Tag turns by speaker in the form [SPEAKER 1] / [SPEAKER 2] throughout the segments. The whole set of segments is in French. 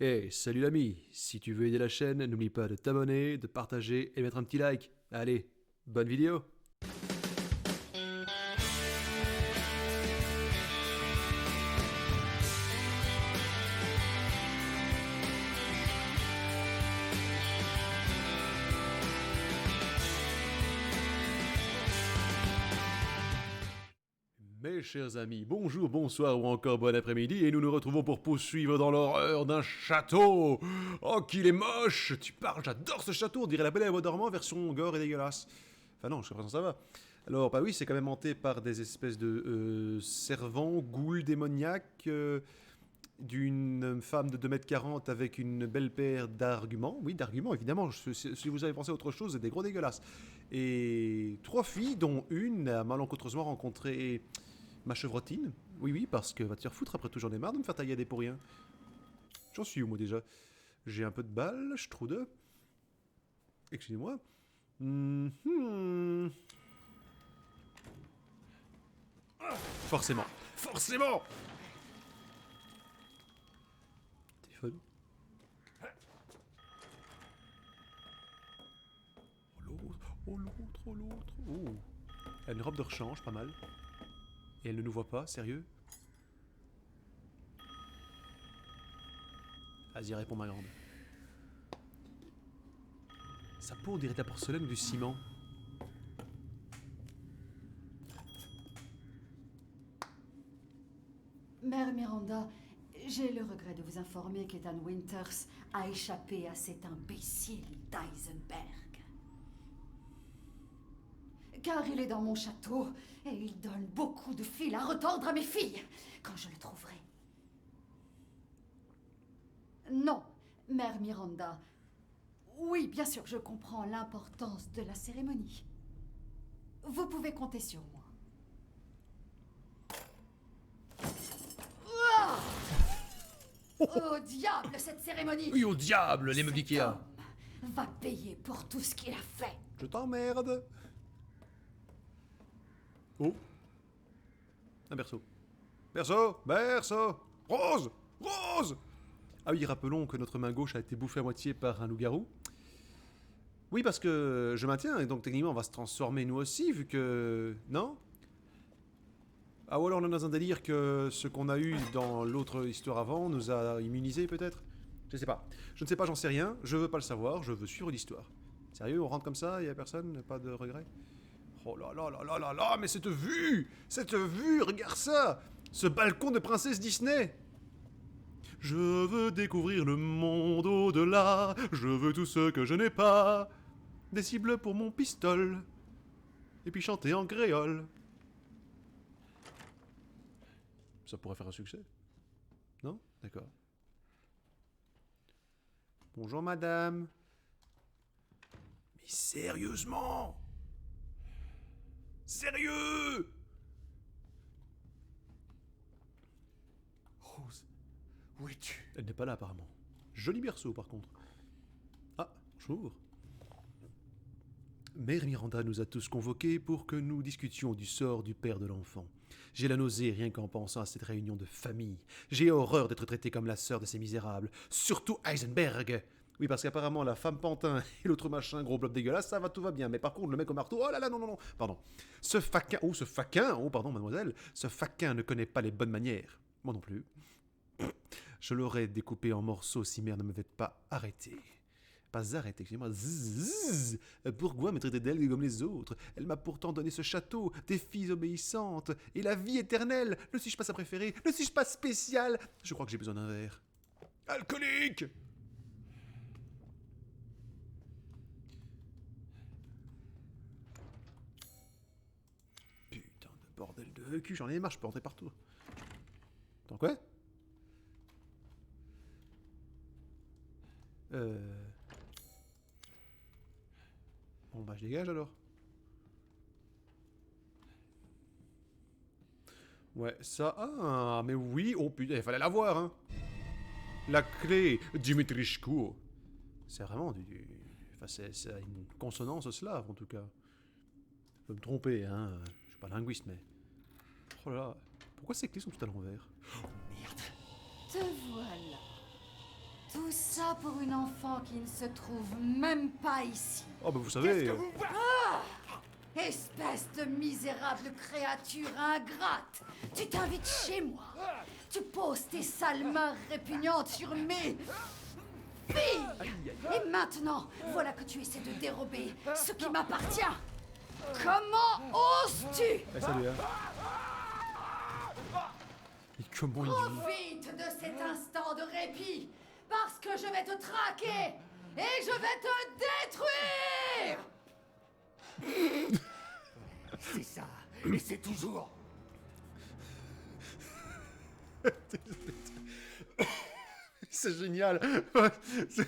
[SPEAKER 1] Hey, salut l'ami, si tu veux aider la chaîne, n'oublie pas de t'abonner, de partager et mettre un petit like. Allez, bonne vidéo. Mes chers amis, bonjour, bonsoir ou encore bon après-midi et nous nous retrouvons pour poursuivre dans l'horreur d'un château. Oh qu'il est moche. Tu parles, j'adore ce château, on dirait la Belle et la Bois dormant version gore et dégueulasse. Enfin non, jusqu'à présent ça va. Alors bah oui, c'est quand même hanté par des espèces de servants, ghouls démoniaques, d'une femme de 2 m 40 avec une belle paire d'arguments. Oui, d'arguments, évidemment. Si vous avez pensé à autre chose, c'est des gros dégueulasses. Et 3 filles, dont une a malencontreusement rencontré ma chevrotine. Oui, oui, parce que va te faire foutre, après tout, j'en ai marre de me faire tailler pour rien. J'en suis où, moi, déjà? J'ai un peu de balle, je trouve deux. Excusez-moi. Forcément. Forcément. Téléphone. Oh l'autre, oh l'autre, oh l'autre. Oh. Elle a une robe de rechange, pas mal. Et elle ne nous voit pas, sérieux? Vas-y, réponds, ma grande. Sa peau, on dirait de la porcelaine ou du ciment.
[SPEAKER 2] Mère Miranda, j'ai le regret de vous informer qu'Ethan Winters a échappé à cet imbécile d'Eisenberg. Car il est dans mon château et il donne beaucoup de fil à retordre à mes filles quand je le trouverai. Non, Mère Miranda. Oui, bien sûr, je comprends l'importance de la cérémonie. Vous pouvez compter sur moi. Au diable, cette cérémonie!
[SPEAKER 1] Oui, au diable, les meubles
[SPEAKER 2] Cet
[SPEAKER 1] Ikea.
[SPEAKER 2] homme va payer pour tout ce qu'il a fait.
[SPEAKER 1] Je t'emmerde. Oh, un berceau. Berceau, berceau. Rose, rose. Ah oui, rappelons que notre main gauche a été bouffée à moitié par un loup-garou. Oui, parce que je maintiens, et donc techniquement on va se transformer nous aussi, vu que... Non? Ah, ou alors on est dans un délire que ce qu'on a eu dans l'autre histoire avant nous a immunisés peut-être. Je sais pas. Je ne sais pas, j'en sais rien, je veux pas le savoir, je veux suivre l'histoire. Sérieux, on rentre comme ça, y a personne, pas de regret? Oh là là là là là là, mais cette vue! Cette vue, regarde ça! Ce balcon de princesse Disney! Je veux découvrir le monde au-delà, je veux tout ce que je n'ai pas. Des cibles pour mon pistol, et puis chanter en créole. Ça pourrait faire un succès. Non? D'accord. Bonjour madame. Mais sérieusement? Sérieux? Rose, où es-tu? Elle n'est pas là apparemment. Joli berceau par contre. Ah, bonjour. Mère Miranda nous a tous convoqués pour que nous discutions du sort du père de l'enfant. J'ai la nausée rien qu'en pensant à cette réunion de famille. J'ai horreur d'être traité comme la sœur de ces misérables. Surtout Heisenberg. Oui, parce qu'apparemment la femme pantin et l'autre machin, gros blob dégueulasse, ça va, tout va bien. Mais par contre, le mec au marteau, oh là là, non, non, non, pardon. Oh, pardon, mademoiselle, ce faquin ne connaît pas les bonnes manières. Moi non plus. Je l'aurais découpé en morceaux si mère ne m'avait pas arrêté. Pas arrêté, excusez-moi. Zzz. Pourquoi me traiter d'elle comme les autres? Elle m'a pourtant donné ce château, des filles obéissantes, et la vie éternelle. Ne suis-je pas sa préférée? Ne suis-je pas spécial? Je crois que j'ai besoin d'un verre. Alcoolique! Putain de bordel de cul, j'en ai marre, je peux rentrer partout. Attends, quoi? Euh... Bon bah je dégage alors. Ouais, ça... Ah, mais oui, oh putain, il fallait la voir, hein. La clé, Dimitrichko. C'est vraiment Enfin, c'est une consonance slave, en tout cas. Je peux me tromper, hein. Je suis pas linguiste, mais... Oh là là. Pourquoi ces clés sont toutes à l'envers?
[SPEAKER 2] Te voilà. Tout ça pour une enfant qui ne se trouve même pas ici.
[SPEAKER 1] Oh bah vous
[SPEAKER 3] Qu'est-ce
[SPEAKER 1] savez...
[SPEAKER 3] que vous...
[SPEAKER 2] Espèce de misérable créature ingrate. Tu t'invites chez moi. Tu poses tes sales mains répugnantes sur mes filles. Et maintenant, voilà que tu essaies de dérober ce qui m'appartient. Comment oses-tu?
[SPEAKER 1] Eh, salut, hein. Et comment il vit?
[SPEAKER 2] Profite de cet instant de répit, parce que je vais te traquer et je vais te détruire.
[SPEAKER 3] C'est ça. Et c'est toujours...
[SPEAKER 1] C'est génial. Je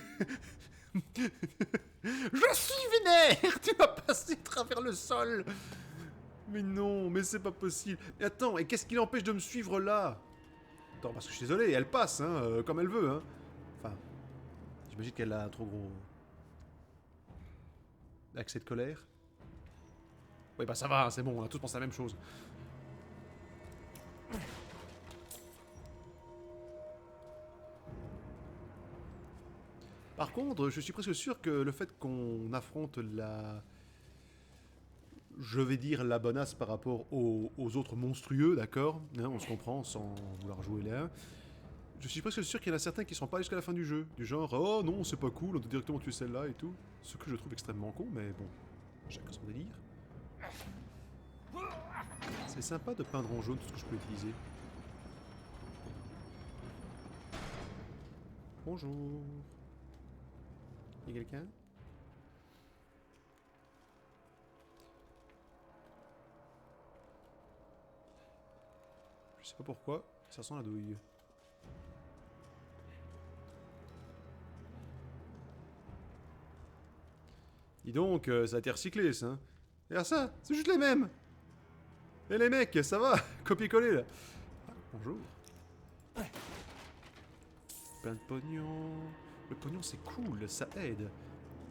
[SPEAKER 1] suis vénère. Tu m'as passé à travers le sol. Mais non, mais c'est pas possible. Et attends, et qu'est-ce qui l'empêche de me suivre là? Attends, parce que je suis désolé, elle passe, hein, comme elle veut, hein. Enfin, j'imagine qu'elle a un trop gros... accès de colère. Oui, bah ça va, c'est bon, on a tous pensé la même chose. Par contre, je suis presque sûr que le fait qu'on affronte la... je vais dire la bonasse par rapport aux autres monstrueux, d'accord, hein, on se comprend sans vouloir jouer là. Je suis presque sûr qu'il y en a certains qui ne seront pas jusqu'à la fin du jeu. Du genre, oh non, c'est pas cool, on doit directement tuer celle-là et tout. Ce que je trouve extrêmement con, mais bon, chacun son délire. C'est sympa de peindre en jaune tout ce que je peux utiliser. Bonjour. Y'a quelqu'un? Je sais pas pourquoi, ça sent la douille. Dis donc, ça a été recyclé ça. Hein. Regarde ça, c'est juste les mêmes. Et les mecs, ça va? Copier-coller là. Ah, bonjour. Plein de pognon. Le pognon c'est cool, ça aide.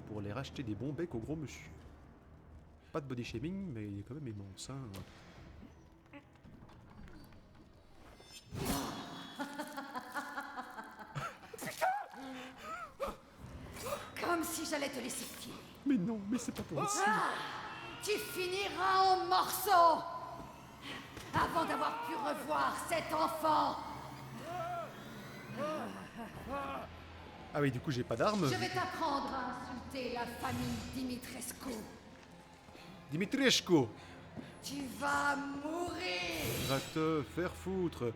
[SPEAKER 1] Pour aller racheter des bons becs au gros monsieur. Pas de body shaming, mais il est quand même immense. Hein.
[SPEAKER 2] Comme si j'allais te laisser filer.
[SPEAKER 1] Mais non, mais c'est pas possible.
[SPEAKER 2] Tu finiras en morceaux avant d'avoir pu revoir cet enfant.
[SPEAKER 1] Ah oui, du coup j'ai pas d'armes.
[SPEAKER 2] Je vais t'apprendre à insulter la famille Dimitrescu.
[SPEAKER 1] Dimitrieshko,
[SPEAKER 2] Tu vas mourir.
[SPEAKER 1] va te faire foutre.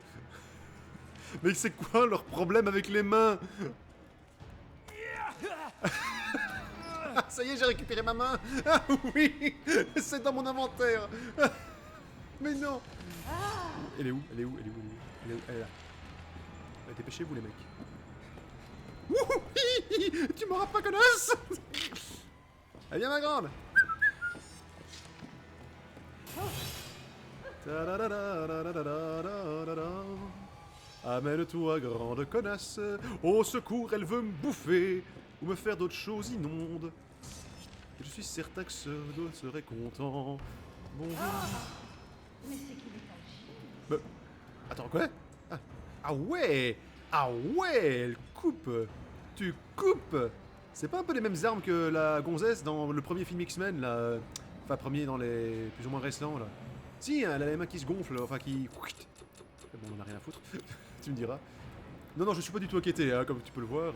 [SPEAKER 1] Mais c'est quoi leur problème avec les mains? Ça y est, j'ai récupéré ma main. Ah oui, c'est dans mon inventaire. Mais non. Elle est où? Elle est où? Elle est où? Elle est où? Elle est là. Dépêchez-vous les mecs. Wouhou, tu m'auras pas, connasse. Allez, viens ma grande. Amène-toi, grande connasse. Au secours, elle veut me bouffer ou me faire d'autres choses immondes. Et je suis certain que ce dos serait content. Bonjour.
[SPEAKER 2] Mais c'est qu'il est agi.
[SPEAKER 1] Attends, quoi? Ah ouais! Ah ouais! Elle coupe! Tu coupes! C'est pas un peu les mêmes armes que la gonzesse dans le premier film X-Men, là? Enfin, premier dans les plus ou moins récents, là. Si, elle a les mains qui se gonflent, enfin qui... Bon, on en a rien à foutre, tu me diras. Non, non, je suis pas du tout inquiété, hein, comme tu peux le voir.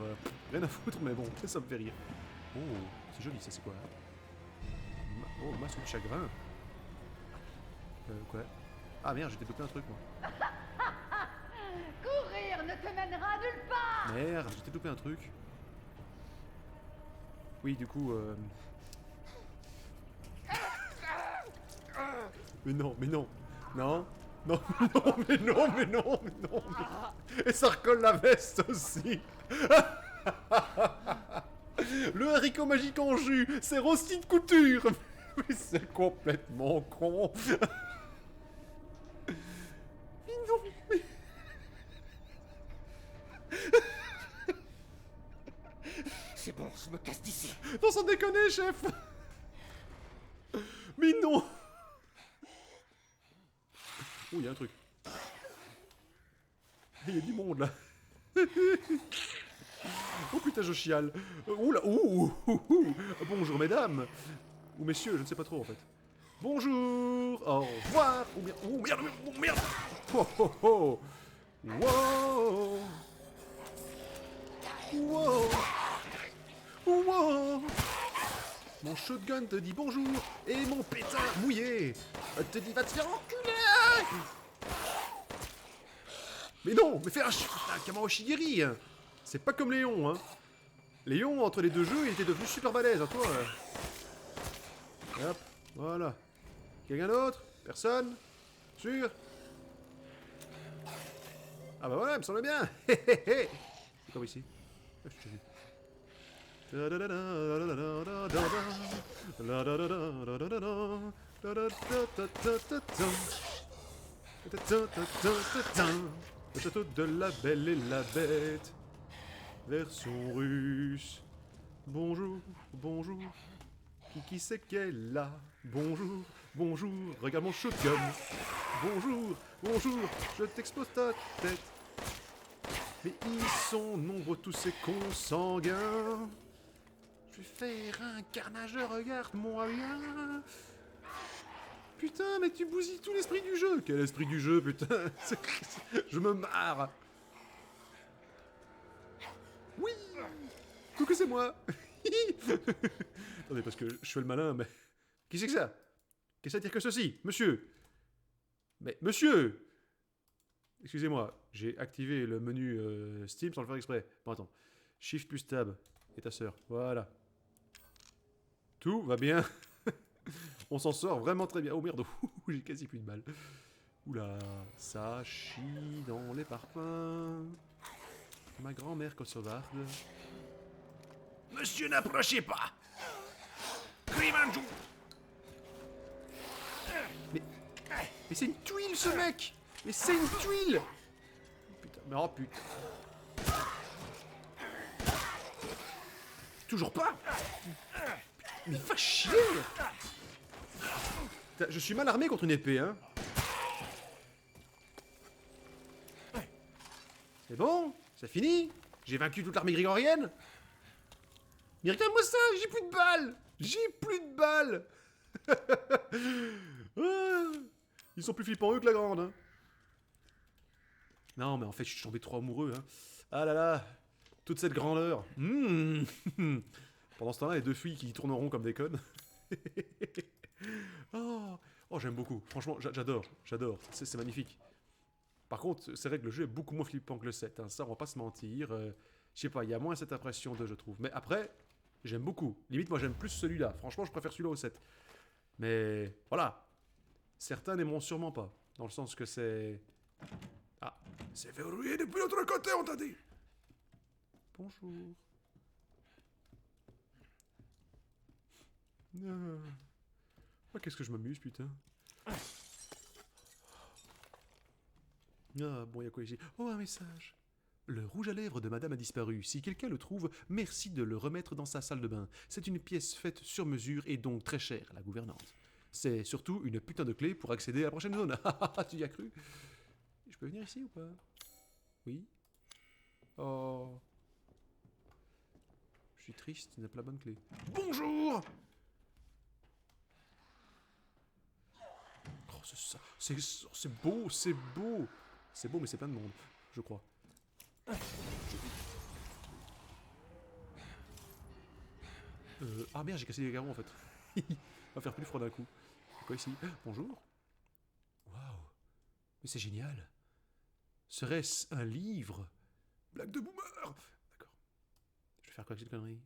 [SPEAKER 1] Rien à foutre, mais bon, ça me fait rire. Oh, c'est joli, ça, c'est quoi? Oh, masque de chagrin. Quoi? Ah merde, j'ai développé un truc, moi.
[SPEAKER 2] Courir ne te mènera nulle part.
[SPEAKER 1] Merde, j'ai développé un truc. Oui, du coup... Mais non, mais non. Non. Non, non, mais non, mais non, mais non. Mais... Et ça recolle la veste aussi. Le haricot magique en jus, c'est Rossi de couture. Mais c'est complètement con. Mais non, mais...
[SPEAKER 3] C'est bon, je me casse d'ici.
[SPEAKER 1] Non, sans déconner, chef. Mais non. Oh, il y a un truc. Il y a du monde là. Oh putain, je chiale. Oula, bonjour mesdames. Ou messieurs, je ne sais pas trop en fait. Bonjour, au revoir. Oh merde, oh merde. Oh oh oh. Wow. Wow. Wow. Mon shotgun te dit bonjour et mon pétard mouillé te dit va te faire enculer. Mais non, mais fais un Kamaoshigiri. C'est pas comme Léon, hein. Léon, entre les deux jeux, il était devenu super balèze, hein, toi. Hop, voilà. Quelqu'un d'autre? Personne? Sûr? Ah bah voilà, il me semble bien. C'est comme ici. Ah, je t'ai vu. Le château de la Belle et la Bête. Version russe. Bonjour, bonjour. Qui c'est qu'elle là? Bonjour, bonjour. Regarde mon shotgun. Bonjour, bonjour. Je t'explose ta tête. Mais ils sont nombreux tous ces consanguins. Je vais faire un carnage, regarde-moi bien. Putain, mais tu bousilles tout l'esprit du jeu. Quel esprit du jeu, putain. Je me marre. Oui. Coucou, c'est moi. Attendez, parce que je fais le malin, mais... Qui c'est que ça? Qu'est-ce que ça veut dire que ceci? Monsieur. Mais, monsieur. Excusez-moi, j'ai activé le menu Steam sans le faire exprès. Bon, attends. Shift plus Tab. Et ta sœur. Voilà. Tout va bien. On s'en sort vraiment très bien. Oh merde, j'ai quasi plus de balles. Oula, ça chie dans les parpaings. Ma grand-mère kosovarde.
[SPEAKER 3] Monsieur, n'approchez pas. Grimanjou.
[SPEAKER 1] Mais c'est une tuile, ce mec. Mais c'est une tuile. Putain, mais oh putain. Toujours pas. Mais va chier. Putain, je suis mal armé contre une épée, hein. C'est bon? C'est fini? J'ai vaincu toute l'armée grégorienne? Mais regarde-moi ça, j'ai plus de balles. J'ai plus de balles. Ah, ils sont plus flippants eux que la grande, hein. Non, mais en fait, je suis tombé trop amoureux, hein. Ah là là, toute cette grandeur. Pendant ce temps-là, les deux filles qui tourneront comme des connes. Oh, j'aime beaucoup. Franchement, j'adore. C'est magnifique. Par contre, c'est vrai que le jeu est beaucoup moins flippant que le 7. Hein. Ça, on va pas se mentir. Je sais pas, il y a moins cette impression de, je trouve. Mais après, j'aime beaucoup. Limite, moi, j'aime plus celui-là. Franchement, je préfère celui-là au 7. Mais voilà. Certains n'aimeront sûrement pas. Dans le sens que c'est... Ah,
[SPEAKER 3] C'est verrouillé depuis l'autre côté, on t'a dit.
[SPEAKER 1] bonjour. Ah, qu'est-ce que je m'amuse, putain. Ah, bon, il y a quoi ici? Oh, un message. Le rouge à lèvres de madame a disparu. Si quelqu'un le trouve, merci de le remettre dans sa salle de bain. C'est une pièce faite sur mesure et donc très chère à la gouvernante. C'est surtout une putain de clé pour accéder à la prochaine zone. Tu y as cru? Je peux venir ici ou pas? Oui. Oh. Je suis triste, il n'a pas la bonne clé. Bonjour! Oh, c'est ça. C'est beau, c'est beau. C'est beau, mais c'est plein de monde, je crois. Ah merde, j'ai cassé les garrons en fait. On va faire plus froid d'un coup. C'est quoi ici? Bonjour. Waouh. Mais c'est génial. Serait-ce un livre? Blague de boomer. D'accord. Je vais faire quoi avec cette connerie?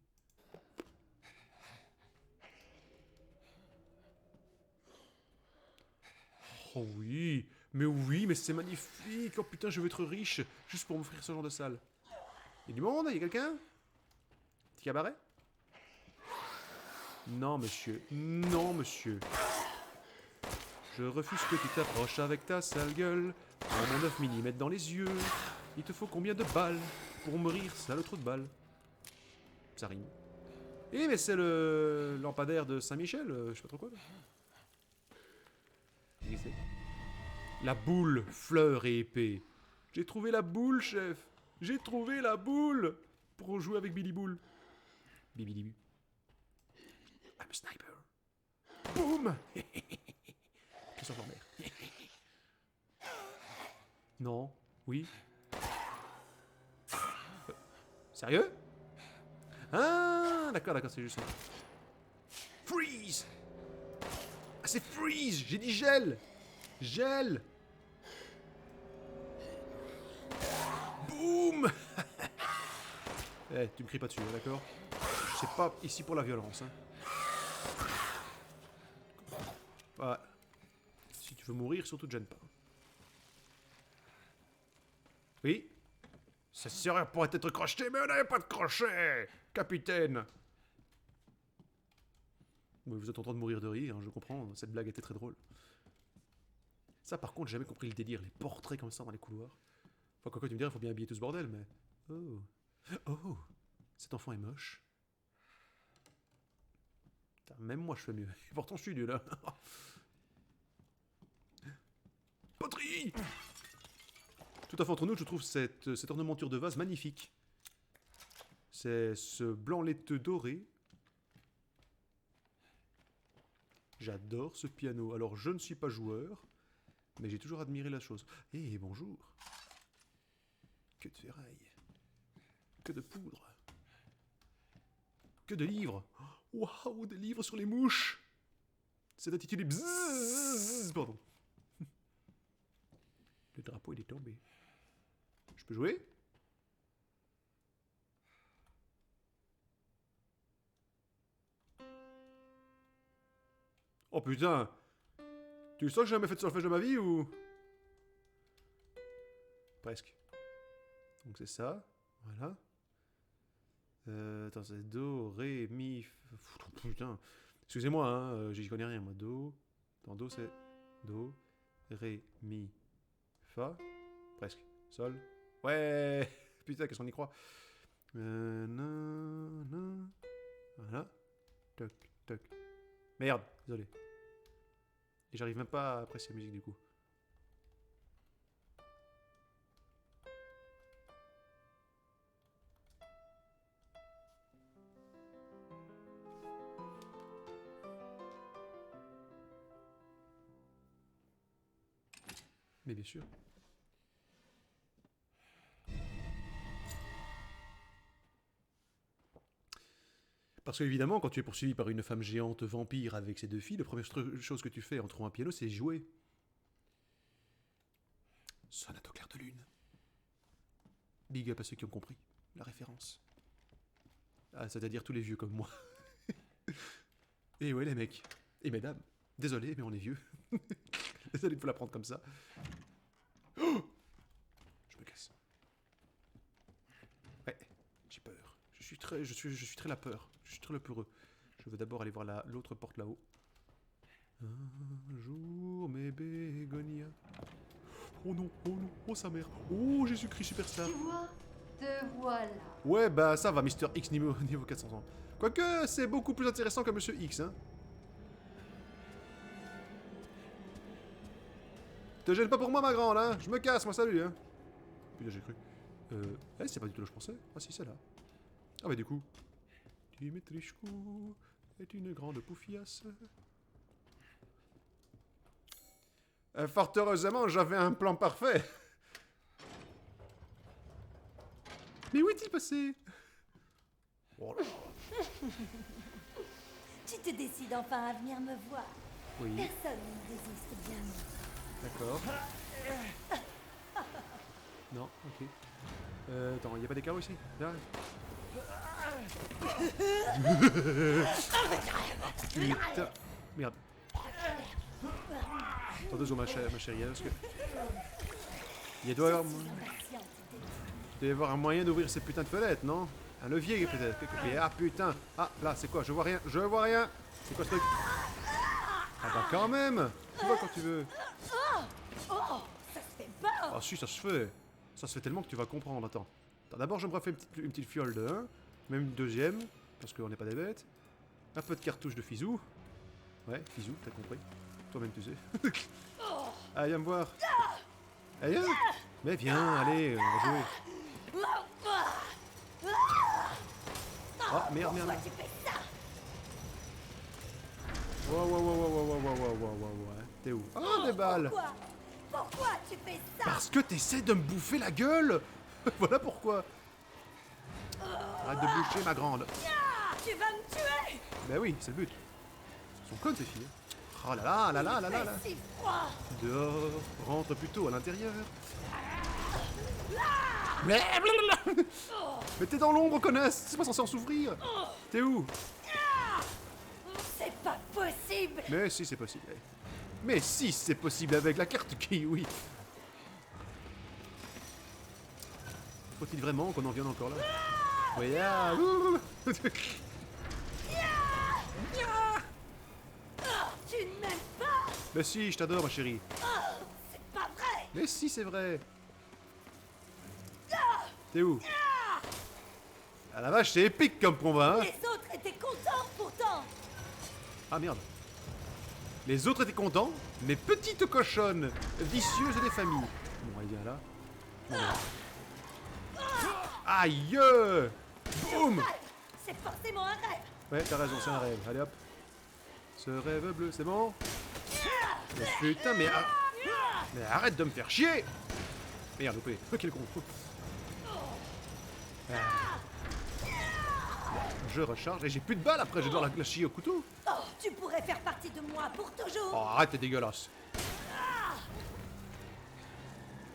[SPEAKER 1] Oh oui, mais c'est magnifique. Oh putain, je veux être riche juste pour m'offrir ce genre de salle. Y'a du monde? Y'a quelqu'un? Petit cabaret? Non, monsieur. Non, monsieur. Je refuse que tu t'approches avec ta sale gueule. Prends mon 9 mm dans les yeux. Il te faut combien de balles pour mourir, sale trou de balles? Ça rime. Eh, mais c'est le lampadaire de Saint-Michel, je sais pas trop quoi. Là. Qu'est-ce que c'est? La boule, fleur et épée. J'ai trouvé la boule, chef. J'ai trouvé la boule. pour jouer avec Billy Bull. Bibilibu. I'm a sniper. Boum. Je sors en mer. Non. Oui. Sérieux? Ah, d'accord, c'est juste ça. Freeze! Ah, c'est freeze! J'ai dit gel! Gel! Boum! Eh, tu me cries pas dessus, d'accord? C'est pas ici pour la violence, hein. Ouais. Si tu veux mourir, surtout te gêne pas. Oui? Ça serait pour être crocheté, mais on n'avait pas de crochet! Capitaine! Oui, vous êtes en train de mourir de rire, hein, je comprends, cette blague était très drôle. Ça, par contre, j'ai jamais compris le délire, les portraits comme ça dans les couloirs. Enfin, quoi que tu me dirais, il faut bien habiller tout ce bordel, mais... Oh. Oh. Cet enfant est moche. Putain, même moi, je fais mieux. Et pourtant, je suis nul, là. Poterie! Tout à fait entre nous, je trouve cette ornementure de vase magnifique. C'est ce blanc laiteux doré. J'adore ce piano. Alors, je ne suis pas joueur, mais j'ai toujours admiré la chose. Eh, bonjour. Que de ferraille. Que de poudre. Que de livres. Waouh, des livres sur les mouches. C'est intitulé Bzzz. Pardon. Le drapeau, il est tombé. Je peux jouer? Oh putain! Tu sens que j'ai jamais fait de solfège de ma vie ou? Presque. Donc c'est ça. Voilà. Attends, c'est Do, Ré, Mi, putain. Excusez-moi, hein, j'y connais rien, moi. Do. Dans Do, c'est Do, Ré, Mi, Fa. Presque. Sol. Ouais! Putain, qu'est-ce qu'on y croit? Voilà. Toc, toc. Merde, désolé. Et j'arrive même pas à apprécier la musique du coup. Mais bien sûr. Parce qu'évidemment, quand tu es poursuivi par une femme géante vampire avec ses deux filles, la première chose que tu fais en trouvant un piano, c'est jouer. Sonate au clair de lune. Big up à ceux qui ont compris la référence. Ah, c'est-à-dire tous les vieux comme moi. Et ouais, les mecs. Et mesdames. Désolé, mais on est vieux. Désolé de vous la prendre comme ça. Oh, je me casse. Ouais, j'ai peur. Je suis très la peur. Je suis très le peureux. Je veux d'abord aller voir l'autre porte là-haut. Un jour, mes bégonias. Oh non, oh sa mère. Oh Jésus-Christ Superstar.
[SPEAKER 2] Tu vois, te voilà.
[SPEAKER 1] Ouais, bah ça va, Mister X niveau 400 ans. Quoique, c'est beaucoup plus intéressant que Monsieur X, hein. Te gêne pas pour moi, ma grande, hein. Je me casse, moi, salut, hein. Putain, j'ai cru. C'est pas du tout là que je pensais. Ah si, c'est là. Ah bah du coup. Dimitrichkou est une grande poufiasse. Fort heureusement, j'avais un plan parfait. Mais où est-il passé? Oh là.
[SPEAKER 4] Tu te décides enfin à venir me voir.
[SPEAKER 1] Oui,
[SPEAKER 4] Personne ne résiste bien.
[SPEAKER 1] d'accord. Non, ok. Attends, il n'y a pas des carreaux ici? Là. Putain. Merde. Attends 2 secondes, ma chérie, parce que... Il doit y avoir... Il doit y avoir un moyen d'ouvrir ces putains de fenêtres, non? Un levier, peut-être. Ah, putain. Ah, là, c'est quoi? Je vois rien. Je vois rien. C'est quoi ce truc? Ah bah quand même. Tu vois quand tu veux.
[SPEAKER 4] Oh, ça se fait pas.
[SPEAKER 1] Ah si, ça se fait. Ça se fait tellement que tu vas comprendre. Attends. D'abord, je me refais une petite fiole de 1. Même une deuxième. Parce qu'on n'est pas des bêtes. Un peu de cartouche de Fizou. Ouais, Fizou, t'as compris. Toi-même, tu sais. Allez, viens me voir. Allez, viens. Mais viens, allez, on va jouer. Ah, merde, merde.
[SPEAKER 4] Pourquoi tu fais ça?
[SPEAKER 1] Ouais. T'es où? Ah, des balles.
[SPEAKER 4] Pourquoi tu fais ça?
[SPEAKER 1] Parce que t'essaies de me bouffer la gueule. Voilà pourquoi. Arrête de boucher, ma grande.
[SPEAKER 4] Ah, tu vas me tuer!
[SPEAKER 1] Ben oui, c'est le but. Elles sont connes, ces filles. Oh là là.
[SPEAKER 4] C'est si froid!
[SPEAKER 1] Dehors, rentre plutôt à l'intérieur. Mais t'es dans l'ombre, connasse. C'est pas censé en souffrir. T'es où?
[SPEAKER 4] C'est pas possible!
[SPEAKER 1] Mais si, c'est possible. Mais si, c'est possible avec la carte qui, oui. Faut-il vraiment qu'on en vienne encore là? Oui, ah, ouh.
[SPEAKER 4] Tu ne m'aimes pas!
[SPEAKER 1] Mais si, je t'adore, ma chérie.
[SPEAKER 4] C'est pas vrai!
[SPEAKER 1] Mais si, c'est vrai. T'es où? Ah la vache, c'est épique comme combat, hein?
[SPEAKER 4] Les autres étaient contents pourtant!
[SPEAKER 1] Ah merde. Les autres étaient contents, mais petites cochonnes, vicieuses des familles. Bon, elle vient là. Aïe! Boum!
[SPEAKER 4] C'est forcément un rêve!
[SPEAKER 1] Ouais, t'as raison, c'est un rêve. Allez hop. Ce rêve bleu, c'est bon? Mais putain, mais arrête de me faire chier! Merde, loupé. Quel con. Ah. Je recharge et j'ai plus de balles après, je vais devoir la chier au couteau.
[SPEAKER 4] Oh, tu pourrais faire partie de moi pour toujours!
[SPEAKER 1] Oh, arrête, t'es dégueulasse.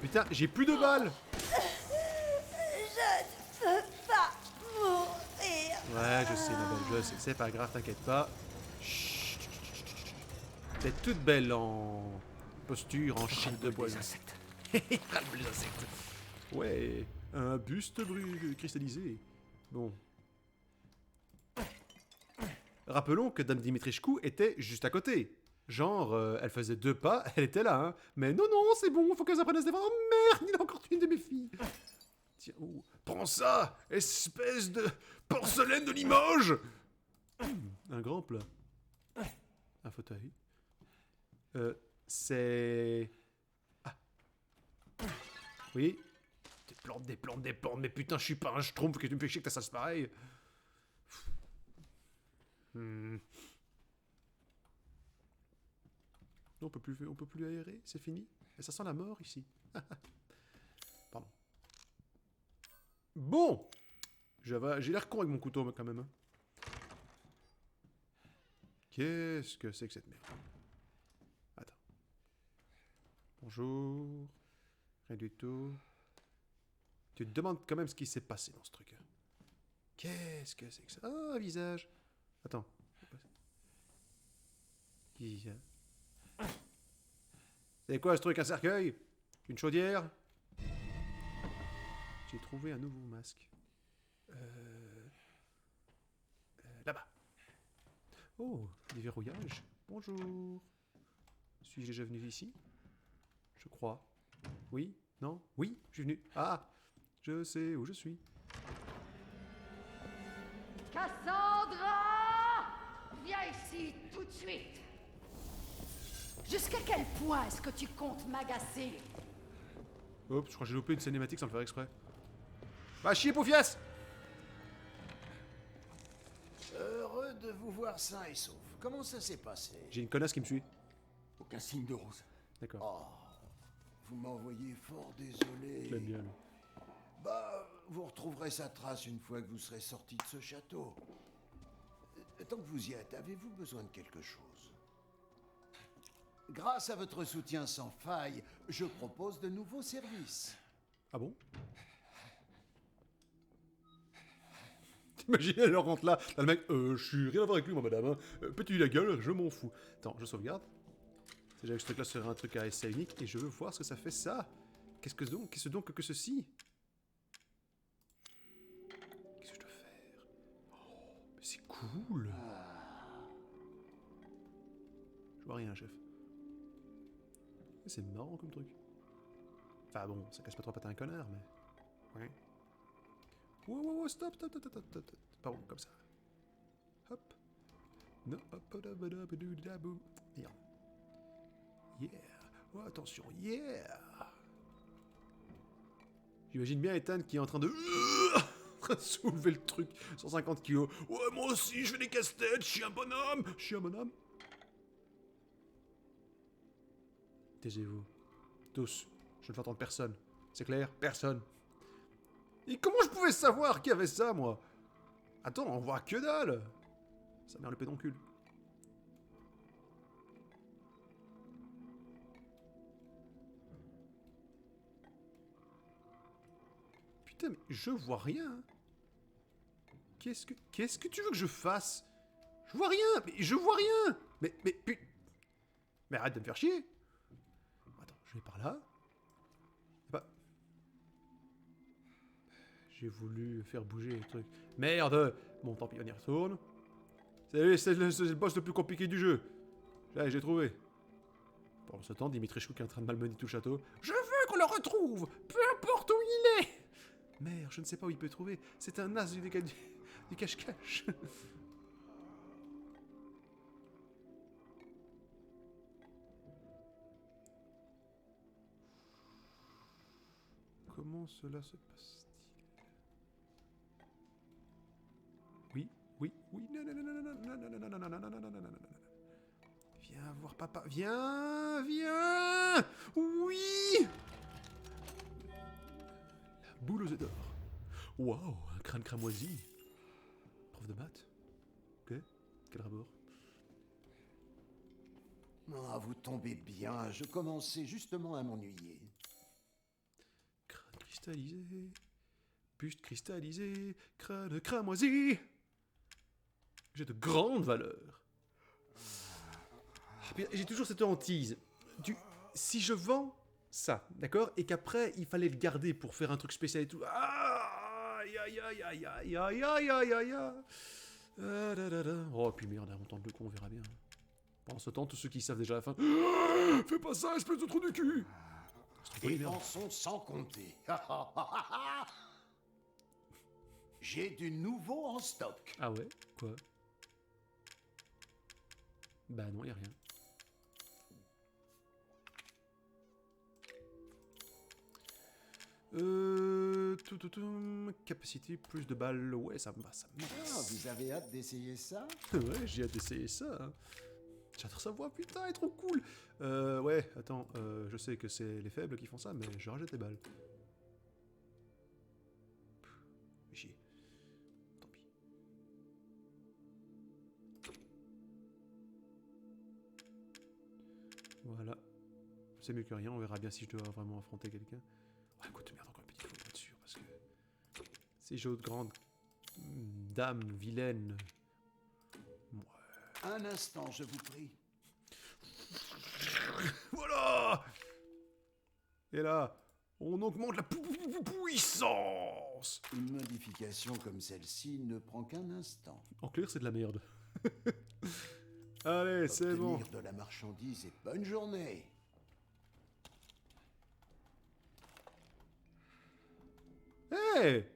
[SPEAKER 1] Putain, j'ai plus de balles.
[SPEAKER 4] Je ne peux pas mourir!
[SPEAKER 1] Ouais, je sais, ma belle, je sais. C'est pas grave, t'inquiète pas. Chut, chut, chut, chut. T'es toute belle en posture, en chine de bois.
[SPEAKER 3] Les insectes. Râle les insectes.
[SPEAKER 1] Ouais, un buste cristallisé. Bon. Rappelons que Dame Dimitrescu était juste à côté. Genre, elle faisait 2 pas, elle était là, hein. Mais non, c'est bon, faut qu'elles apprennent à se défendre. Oh merde, il a encore tué une de mes filles. Tiens, oh.
[SPEAKER 3] Prends ça, espèce de porcelaine de Limoges.
[SPEAKER 1] Un grand plat. Un fauteuil. C'est... Ah. Oui. Des plantes. Mais putain, je suis pas un schtroumpf que tu me fais chier que t'as ça, c'est pareil. Non, on peut plus aérer, c'est fini. Et ça sent la mort ici. Pardon. Bon, j'ai l'air con avec mon couteau quand même. Hein. Qu'est-ce que c'est que cette merde? Attends. Bonjour. Rien du tout. Tu te demandes quand même ce qui s'est passé dans ce truc. Hein. Qu'est-ce que c'est que ça? Ah, un visage. Attends. C'est quoi ce truc, un cercueil? Une chaudière? J'ai trouvé un nouveau masque. Là-bas. Oh, des verrouillages. Bonjour. Suis-je déjà venu ici? Je crois. Oui? Non? Oui? Je suis venu. Ah! Je sais où je suis.
[SPEAKER 2] Cassandra! Viens ici tout de suite! Jusqu'à quel point est-ce que tu comptes m'agacer?
[SPEAKER 1] Hop, je crois que j'ai loupé une cinématique sans le faire exprès. Va chier, Poufias!
[SPEAKER 5] Heureux de vous voir sain et sauf. Comment ça s'est passé?
[SPEAKER 1] J'ai une connasse qui me suit.
[SPEAKER 3] Aucun signe de rose.
[SPEAKER 1] D'accord.
[SPEAKER 5] Vous m'envoyez fort désolé.
[SPEAKER 1] Je l'aime bien, lui.
[SPEAKER 5] Bah, vous retrouverez sa trace une fois que vous serez sorti de ce château. Tant que vous y êtes, avez-vous besoin de quelque chose? Grâce à votre soutien sans faille, je propose de nouveaux services.
[SPEAKER 1] Ah bon? T'imagines, elle rentre là, t'as le mec, je suis rien à voir avec lui, moi, madame, hein. Petit la gueule, je m'en fous. Attends, je sauvegarde. C'est déjà que ce truc-là serait un truc à essai unique, et je veux voir ce que ça fait, ça. Qu'est-ce donc que ceci? Qu'est-ce que je dois faire? Oh, mais c'est cool. Je vois rien, chef. C'est marrant comme truc. Enfin bon, ça casse pas trop patin un connard, mais... Ouais. Wow, stop. Pardon, comme ça. Hop. Non, hop, merde. Yeah. Oh, attention, yeah. J'imagine bien Ethan qui est en train de... Soulever le truc, 150 kilos. Ouais, moi aussi, je fais des casse-têtes, je suis un bonhomme. Je suis un bonhomme. Taisez-vous. Tous. Je ne veux entendre personne. C'est clair? Personne. Et comment je pouvais savoir qu'il y avait ça, moi? Attends, on voit que dalle. Ça mère le pédoncule. Putain, mais je vois rien. Qu'est-ce que tu veux que je fasse? Je vois rien, mais je vois rien. Mais arrête de me faire chier. Attends, je vais par là. Bah. J'ai voulu faire bouger le truc. Merde. Bon, tant pis, on y retourne. C'est le boss le plus compliqué du jeu. Là, j'ai trouvé. Pendant ce temps, Dimitri Chouk est en train de malmener tout le château. Je veux qu'on le retrouve, peu importe où il est. Merde, je ne sais pas où il peut trouver. C'est un as du cache-cache. Comment cela se passe-t-il? Oui, oui, oui. Non, non, non, non, non, non, non, non, non, non, non, non, non, non, non, non, non. Viens voir papa. Viens, viens. Oui. La boule aux œufs d'or. Waouh, un crâne cramoisi. Prof de maths. Ok, quel rapport?
[SPEAKER 5] Ah, vous tombez bien, je commençais justement à m'ennuyer.
[SPEAKER 1] Crâne cristallisé. Buste cristallisé. Crâne cramoisi. J'ai de grandes valeurs. J'ai toujours cette hantise. Si je vends ça, d'accord, et qu'après il fallait le garder pour faire un truc spécial et tout. Aïe aïe aïe aïe aïe aïe aïe aïe aïe aïe. Oh puis merde, on tente le con, on verra bien. Pendant ce temps, tous ceux qui savent déjà la fin. Fais pas ça, espèce de trou du cul.
[SPEAKER 5] Et pensons sans compter. J'ai du nouveau en stock.
[SPEAKER 1] Ah ouais? Quoi? Bah non, y'a rien. Capacité, plus de balles. Ouais, ça me va, ça me va.
[SPEAKER 5] Ah, vous avez hâte d'essayer ça?
[SPEAKER 1] Ouais, j'ai hâte d'essayer ça. Hein. J'adore sa voix, putain, elle est trop cool. Ouais, attends, je sais que c'est les faibles qui font ça, mais je rejette les balles. Chier. Tant pis. Voilà. C'est mieux que rien, on verra bien si je dois vraiment affronter quelqu'un. Oh, écoute, merde, encore une petite faute pour être sûr, parce que... Ces jeux de grande dame vilaine... Ouais.
[SPEAKER 5] Un instant, je vous prie.
[SPEAKER 1] Voilà. Et là, on augmente la puissance.
[SPEAKER 5] Une modification comme celle-ci ne prend qu'un instant.
[SPEAKER 1] En clair, c'est de la merde. Allez, c'est bon.
[SPEAKER 5] Obtenir de la marchandise et bonne journée.
[SPEAKER 1] Hey.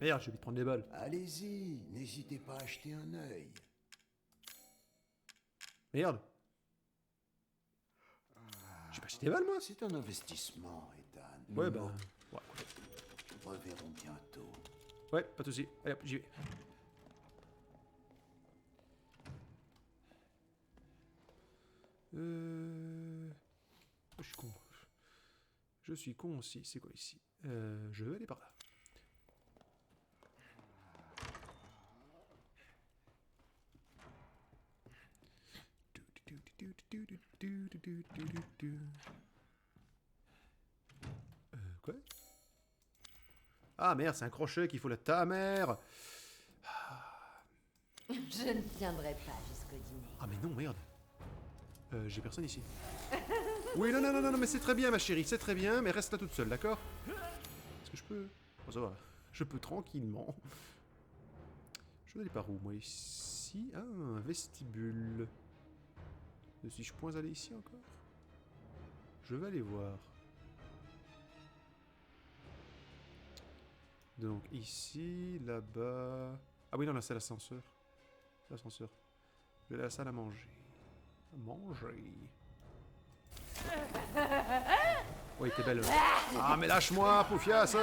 [SPEAKER 1] Merde, je vais vite prendre les balles.
[SPEAKER 5] Allez-y, n'hésitez pas à acheter un œil.
[SPEAKER 1] Merde. J'ai pas acheté des balles, moi.
[SPEAKER 5] C'est un investissement, Ethan.
[SPEAKER 1] Ouais,
[SPEAKER 5] Nous
[SPEAKER 1] bah...
[SPEAKER 5] nous
[SPEAKER 1] Ouais,
[SPEAKER 5] reverrons bientôt.
[SPEAKER 1] ouais, pas de soucis. Allez hop, j'y vais. Je suis con. Je suis con aussi. C'est quoi ici? Je vais aller par là. Quoi? Ah merde, c'est un crochet qu'il faut la ta mère.
[SPEAKER 4] Je ne tiendrai pas jusqu'au dîner.
[SPEAKER 1] Ah mais non, merde. J'ai personne ici. Oui, non, non, non, non, mais c'est très bien, ma chérie, c'est très bien, mais reste là toute seule, d'accord? Est-ce que je peux... Oh, ça va, je peux tranquillement. Je vais aller par où, moi, ici? Ah, un vestibule. Si je peux aller ici encore? Je vais aller voir. Donc, ici, là-bas... Ah oui, non, là, c'est l'ascenseur. C'est l'ascenseur. Je vais à la salle à manger. À manger. Oui, t'es belle. Ah, mais lâche-moi, Poufias.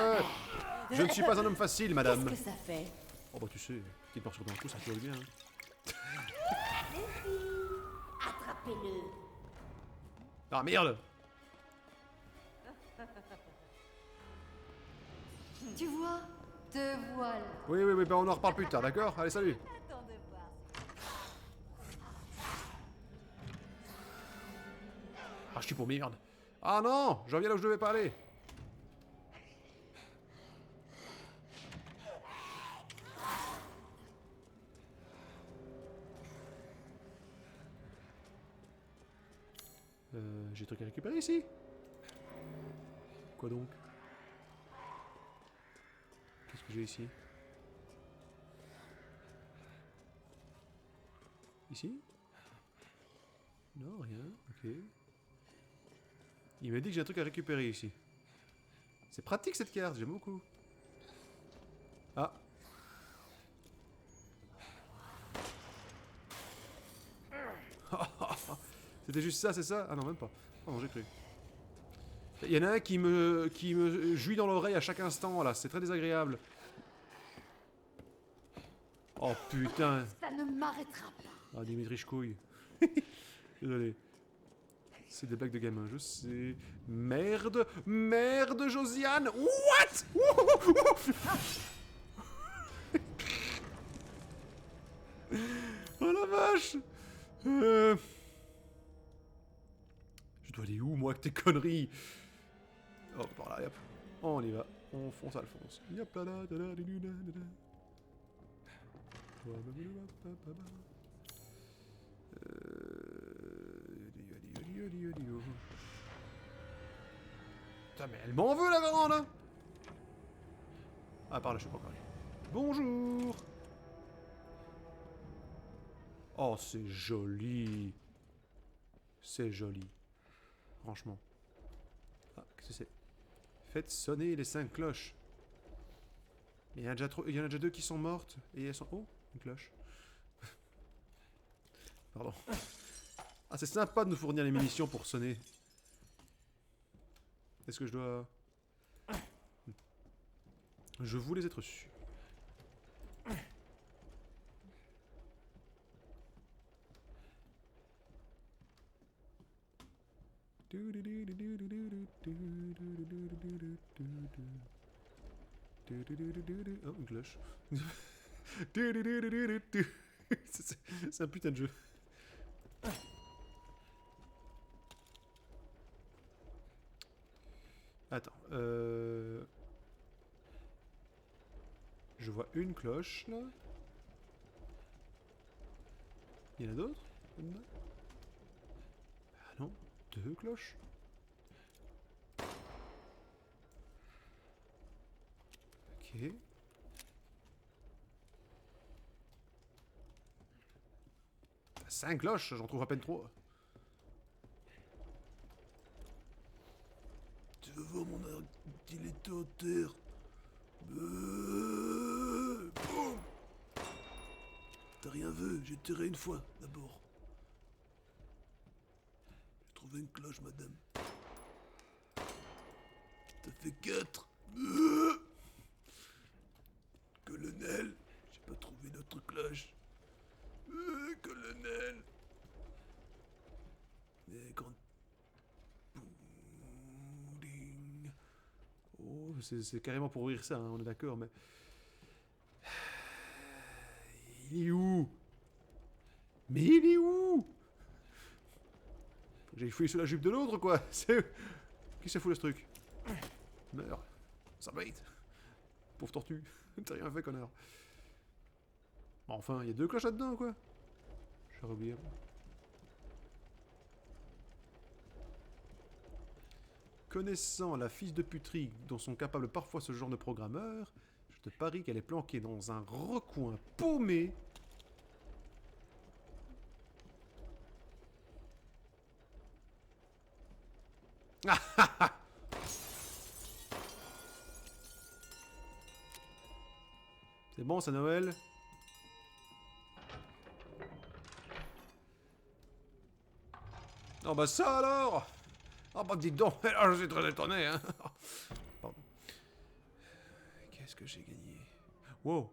[SPEAKER 1] Je ne suis pas un homme facile, madame.
[SPEAKER 4] Qu'est-ce que ça fait?
[SPEAKER 1] Oh bah tu sais, petite morsure dans le cou, ça fait bien. Hein.
[SPEAKER 4] Attrapez-le.
[SPEAKER 1] Ah merde!
[SPEAKER 2] Tu vois? Te voilà.
[SPEAKER 1] Oui, bah on en reparle plus tard, d'accord? Allez, salut!
[SPEAKER 4] Attends de voir.
[SPEAKER 1] Ah, je suis pour merde! Ah non! J'en viens là où je devais pas aller! J'ai des trucs à récupérer ici? Quoi donc? Qu'est-ce que j'ai ici? Ici? Non, rien, ok. Il m'a dit que j'ai un truc à récupérer ici. C'est pratique cette carte, j'aime beaucoup. Ah! C'était juste ça, c'est ça? Ah non, même pas. Oh non, j'ai cru. Il y en a un qui me jouit dans l'oreille à chaque instant, là. C'est très désagréable. Oh putain.
[SPEAKER 2] Ça ne m'arrêtera pas.
[SPEAKER 1] Ah, Dimitri, je couille. Désolé. C'est des blagues de gamin, je sais. Merde. Merde, Josiane. What? Oh la vache. Je dois aller où, moi, avec tes conneries? Oh, par là, hop. On y va. On fonce, Alphonse. Yop là là, da, da, di, du, da, da, da. Putain, mais elle m'en veut, la grande, hein. Ah, par là, je suis pas encore allé. Bonjour. Oh, c'est joli. C'est joli. Franchement. Ah, qu'est-ce que c'est? Faites sonner les 5 cloches. Il y en a déjà il y en a déjà 2 qui sont mortes. Et elles sont... Oh, une cloche. Pardon. Ah, c'est sympa de nous fournir les munitions pour sonner. Est-ce que je dois... Je voulais être sûr. Oh, une cloche. C'est un putain de jeu. Attends, je vois une cloche là. Il y en a d'autres? Ah non, 2 cloches. Ok. Bah, 5 cloches, j'en trouve à peine 3.
[SPEAKER 3] Tu veux voir mon arc? Il était en terre. Boum. T'as rien vu, j'ai tiré une fois, d'abord. J'ai trouvé une cloche, madame. T'as fait 4. Colonel, j'ai pas trouvé d'autre cloche. Colonel. Mais quand... Bouding.
[SPEAKER 1] Oh, c'est carrément pour ouvrir ça, hein, on est d'accord, mais... Il est où? Mais il est où? Faut que j'aille fouiller sous la jupe de l'autre, quoi. C'est... Qui s'est fout ce truc? Meurs. Ça bête. Pauvre tortue. T'as rien fait, connard. Bon, enfin, il y a 2 cloches là-dedans, quoi. J'aurais oublié. Connaissant la fille de puterie dont sont capables parfois ce genre de programmeurs, je te parie qu'elle est planquée dans un recoin paumé. C'est bon, c'est Noël. Oh bah ça alors! Oh bah dites donc, là je suis très étonné, hein. Pardon. Qu'est-ce que j'ai gagné? Wow.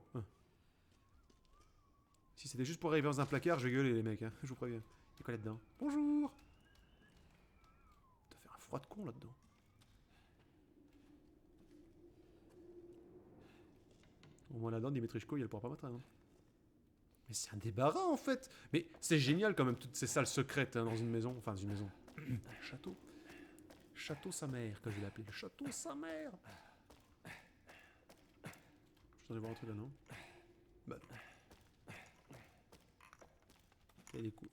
[SPEAKER 1] Si c'était juste pour arriver dans un placard, je vais gueuler les mecs, hein. Je vous préviens. Il y a quoi là-dedans? Bonjour. T'as fait un froid de con là-dedans. Au moins là-dedans, Dimitri Shko, il pourra pas mettre un. Mais c'est un débarras en fait. Mais c'est génial quand même toutes ces salles secrètes hein, dans une maison. Enfin, dans une maison. Un château. Château sa mère, que je vais l'appeler. Le château sa mère. Je t'en ai voir un truc là, non? Bah non. Il y a des coups.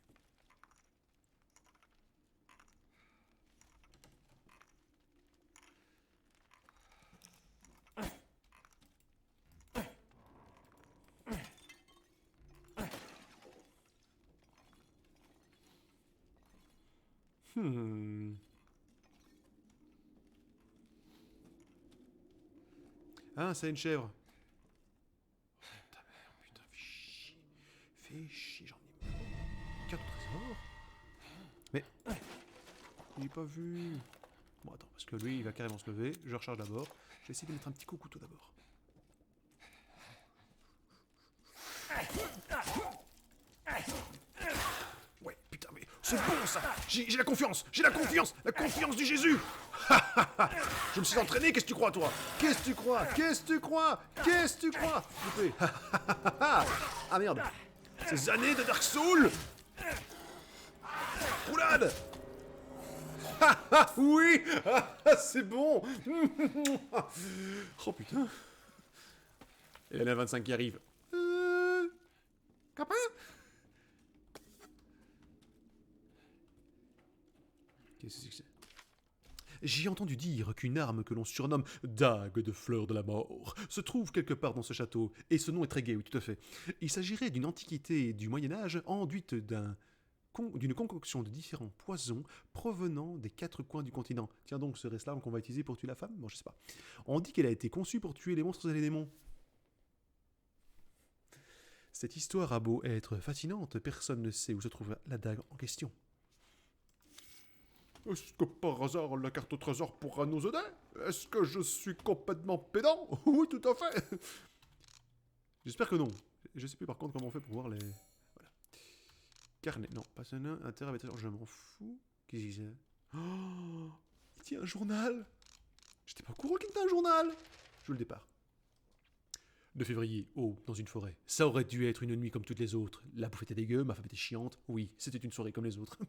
[SPEAKER 1] Ah, c'est une chèvre. Ta mère, putain, fais chier. Fais chier, j'en ai marre. Carte au trésor. Mais. Il n'est pas vu. Bon, attends, parce que lui, il va carrément se lever. Je recharge d'abord. Je vais essayer de mettre un petit coup couteau d'abord. Ouais, putain, mais c'est bon ça. J'ai la confiance. J'ai la confiance. La confiance du Jésus. Je me suis entraîné, qu'est-ce que tu crois, toi? Qu'est-ce que tu crois? Qu'est-ce que tu crois? Qu'est-ce que tu crois? Ah merde. Ces années de Dark Souls. Roulade. Oui. C'est bon. Oh putain. Et là, la 25 qui arrive. Copain? Qu'est-ce que c'est? J'ai entendu dire qu'une arme que l'on surnomme dague de fleurs de la mort se trouve quelque part dans ce château, et ce nom est très gai, oui, tout à fait. Il s'agirait d'une antiquité du Moyen-Âge enduite d'une concoction de différents poisons provenant des 4 coins du continent. Tiens donc, serait-ce l'arme qu'on va utiliser pour tuer la femme? Bon, je sais pas. On dit qu'elle a été conçue pour tuer les monstres et les démons. Cette histoire a beau être fascinante, personne ne sait où se trouve la dague en question. Est-ce que par hasard la carte au trésor pourra nous aider? Est-ce que je suis complètement pédant? Oui, tout à fait. J'espère que non. Je sais plus par contre comment on fait pour voir les... Voilà. Carnet, non, pas ça, intérêt, je m'en fous. Qu'est-ce que c'est? Oh, il tient un journal. J'étais pas au courant qu'il était un journal. Je veux le départ. 2 février, dans une forêt. Ça aurait dû être une nuit comme toutes les autres. La bouffe était dégueu, ma femme était chiante. Oui, c'était une soirée comme les autres.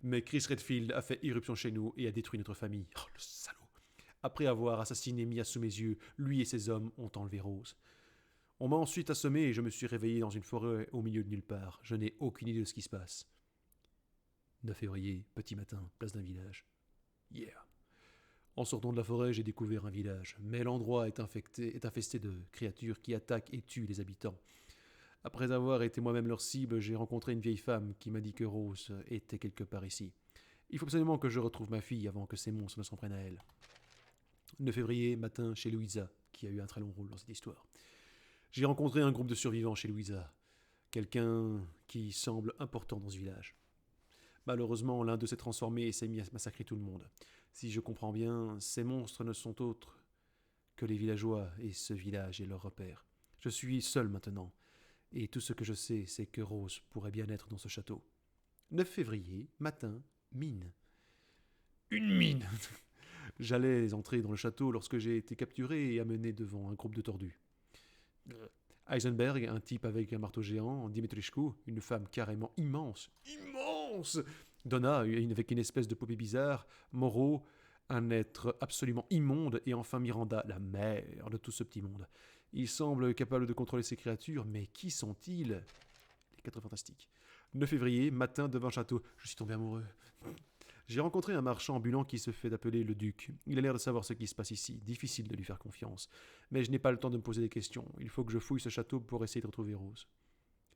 [SPEAKER 1] Mais Chris Redfield a fait irruption chez nous et a détruit notre famille. Oh, le salaud. Après avoir assassiné Mia sous mes yeux, lui et ses hommes ont enlevé Rose. On m'a ensuite assommé et je me suis réveillé dans une forêt au milieu de nulle part. Je n'ai aucune idée de ce qui se passe. 9 février, petit matin, place d'un village. Yeah. En sortant de la forêt, j'ai découvert un village, mais l'endroit est infesté de créatures qui attaquent et tuent les habitants. Après avoir été moi-même leur cible, j'ai rencontré une vieille femme qui m'a dit que Rose était quelque part ici. Il faut absolument que je retrouve ma fille avant que ces monstres ne s'en prennent à elle. 9 février, matin, chez Louisa, qui a eu un très long rôle dans cette histoire. J'ai rencontré un groupe de survivants chez Louisa, quelqu'un qui semble important dans ce village. Malheureusement, l'un d'eux s'est transformé et s'est mis à massacrer tout le monde. Si je comprends bien, ces monstres ne sont autres que les villageois et ce village est leur repère. Je suis seul maintenant. Et tout ce que je sais, c'est que Rose pourrait bien être dans ce château. 9 février, matin, mine. Une mine. J'allais entrer dans le château lorsque j'ai été capturé et amené devant un groupe de tordus. Heisenberg, un type avec un marteau géant, Dimitri Shko, une femme carrément immense. Immense! Donna, avec une espèce de poupée bizarre, Moreau, un être absolument immonde, et enfin Miranda, la mère de tout ce petit monde. Ils semblent capables de contrôler ces créatures, mais qui sont-ils? Les 4 fantastiques. 9 février, matin devant un château. Je suis tombé amoureux. J'ai rencontré un marchand ambulant qui se fait appeler le Duc. Il a l'air de savoir ce qui se passe ici. Difficile de lui faire confiance. Mais je n'ai pas le temps de me poser des questions. Il faut que je fouille ce château pour essayer de retrouver Rose.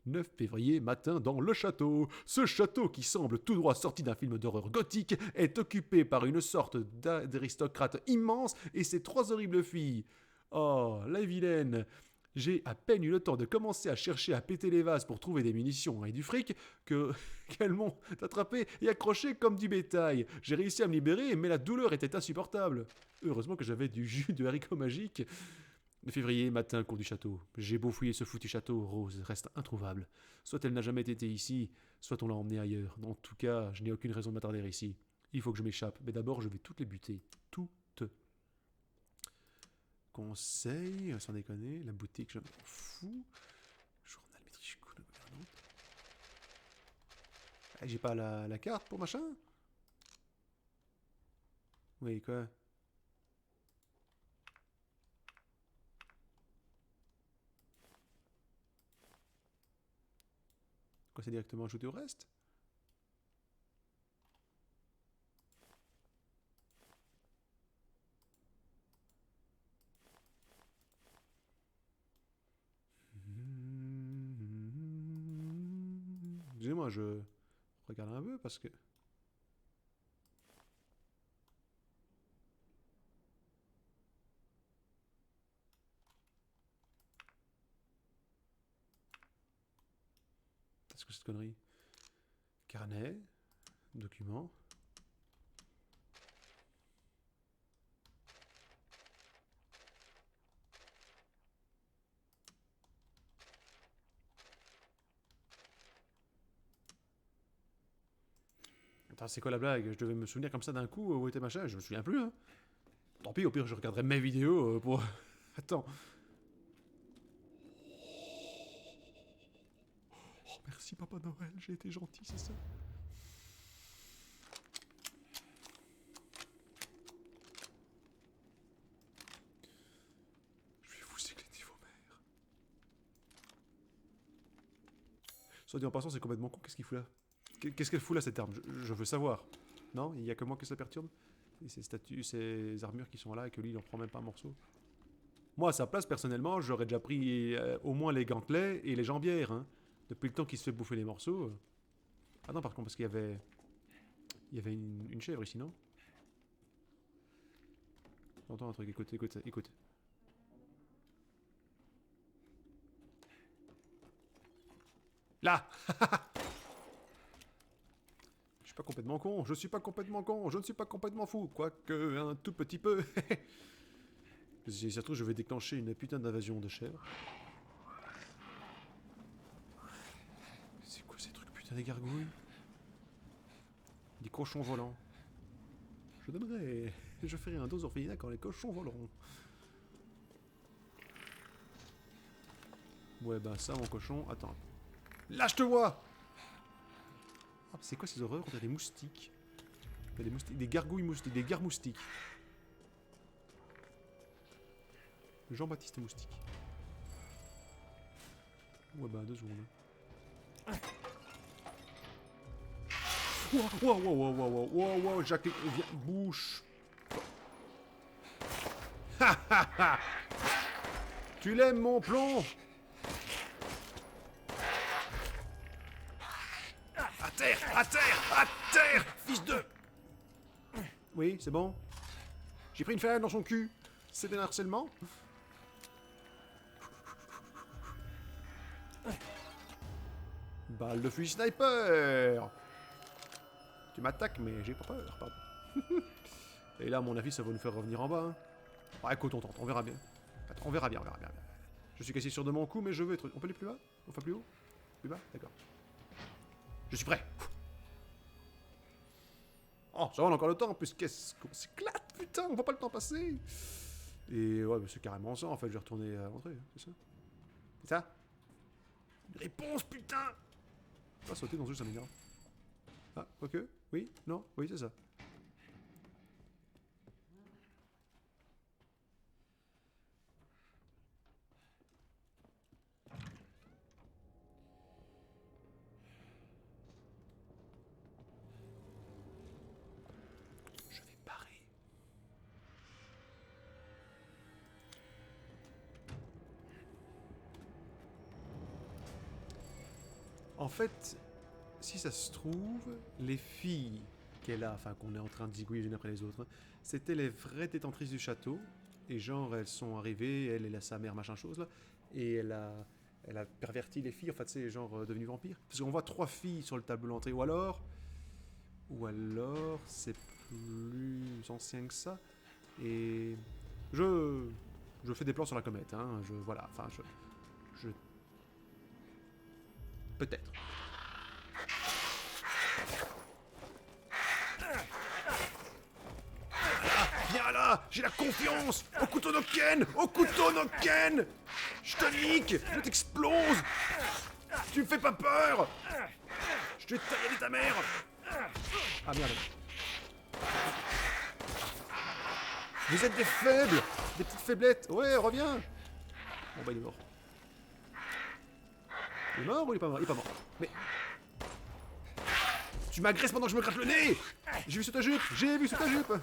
[SPEAKER 1] 9 février, matin dans le château. Ce château qui semble tout droit sorti d'un film d'horreur gothique est occupé par une sorte d'aristocrate immense et ses 3 horribles filles. Oh, la vilaine. J'ai à peine eu le temps de commencer à chercher à péter les vases pour trouver des munitions et du fric qu'elles m'ont attrapé et accroché comme du bétail. J'ai réussi à me libérer, mais la douleur était insupportable. Heureusement que j'avais du jus de haricot magique. Février, matin, cours du château. J'ai beau fouiller ce foutu château, Rose reste introuvable. Soit elle n'a jamais été ici, soit on l'a emmenée ailleurs. En tout cas, je n'ai aucune raison de m'attarder ici. Il faut que je m'échappe, mais d'abord je vais toutes les buter. Toutes. Conseil, sans déconner, la boutique, je m'en fous. Journal Métrichkou de gouvernante. J'ai pas la carte pour machin? Oui, quoi? Quoi, c'est directement ajouté au reste? Excusez-moi, je regarde un peu parce que... Qu'est-ce que c'est cette connerie? Carnet, document. Attends, c'est quoi la blague? Je devais me souvenir comme ça d'un coup où était machin, je me souviens plus, hein. Tant pis, au pire, je regarderai mes vidéos pour... Attends. Oh, merci Papa Noël, j'ai été gentil, c'est ça. Je vais vous éclater vos mères. Soit dit en passant, c'est complètement con, qu'est-ce qu'il fout là? Qu'est-ce qu'elle fout là, cette arme? Je veux savoir. Non? Il y a que moi que ça perturbe? Et ces statues, ces armures qui sont là et que lui, il en prend même pas un morceau. Moi, à sa place, personnellement, j'aurais déjà pris au moins les gantelets et les jambières, hein. Depuis le temps qu'il se fait bouffer les morceaux. Ah non, par contre, parce qu'il y avait... Il y avait une chèvre ici, non? J'entends un truc, écoute, écoute, écoute. Là. Je suis pas complètement con, je suis pas complètement con, je ne suis pas complètement fou, quoique un tout petit peu. Si ça se trouve, je vais déclencher une putain d'invasion de chèvres. C'est quoi ces trucs, putain, des gargouilles? Des cochons volants. Je ferai un dos orphelinat quand les cochons voleront. Ouais, bah ça, mon cochon, attends. Là, je te vois! Ah, c'est quoi ces horreurs? On a des moustiques. Il y a des moustiques, des gargouilles moustiques, des garmoustiques. Jean-Baptiste Moustique. Ouais, bah, 2 secondes. Wow, Jacques, viens, bouche. Tu l'aimes, mon plomb? À terre, à terre, à terre, fils de... Oui, c'est bon. J'ai pris une feuille dans son cul. C'était un harcèlement. Balle de fusil sniper. Tu m'attaques, mais j'ai pas peur, pardon. Et là, à mon avis, ça va nous faire revenir en bas. Hein. Ah, écoute, on tente, on verra bien. Attends, on verra bien. Je suis quasi sûr de mon coup, mais je veux être... On peut aller plus bas? Enfin, plus haut? Plus bas? D'accord. Je suis prêt. Oh, ça va, on a encore le temps, en plus, qu'est-ce qu'on s'éclate, putain, on voit pas le temps passer. Et ouais, c'est carrément ça, en fait, je vais retourner à l'entrée, c'est ça? C'est ça? Une réponse, putain! Pas sauter dans ce jeu, ça m'énerve. Ah, ok, oui, non, oui, c'est ça. Je vais parer. En fait, si ça se trouve, les filles qu'elle a, enfin qu'on est en train de zigouiller les unes après les autres, c'était les vraies détentrices du château. Et genre, elles sont arrivées, elle et sa mère, machin chose, là. Et elle a perverti les filles, en fait, c'est genre devenu vampire. Parce qu'on voit 3 filles sur le tableau d'entrée. Ou alors, c'est plus ancien que ça. Et je fais des plans sur la comète, hein. Voilà, enfin, peut-être. Viens là, j'ai la confiance. Au couteau no Ken, au couteau no Ken. Je te nique, je t'explose. Tu me fais pas peur. Je vais te tailler ta mère. Ah merde. Vous êtes des faibles, des petites faiblettes. Ouais, reviens. Bon bah il est mort. Il est mort ou il est pas mort? Il est pas mort. Mais... Tu m'agresses pendant que je me gratte le nez. J'ai vu sous ta jupe, j'ai vu sous ta jupe.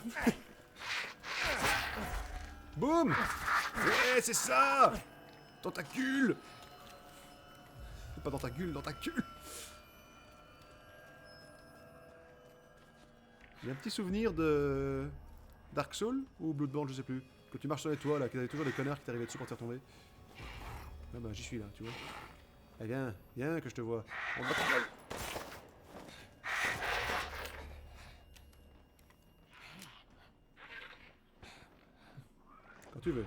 [SPEAKER 1] Boum. Ouais, c'est ça. Tentacule. Pas dans ta gueule, dans ta gueule. J'ai un petit souvenir de... Dark Souls ou Bloodborne, je sais plus. Que tu marches sur les toits là, qu'il y avait toujours des connards qui t'arrivaient dessus quand t'es retombé. Ah bah j'y suis là, tu vois. Allez viens, viens que je te vois. On va ta gueule. Quand tu veux.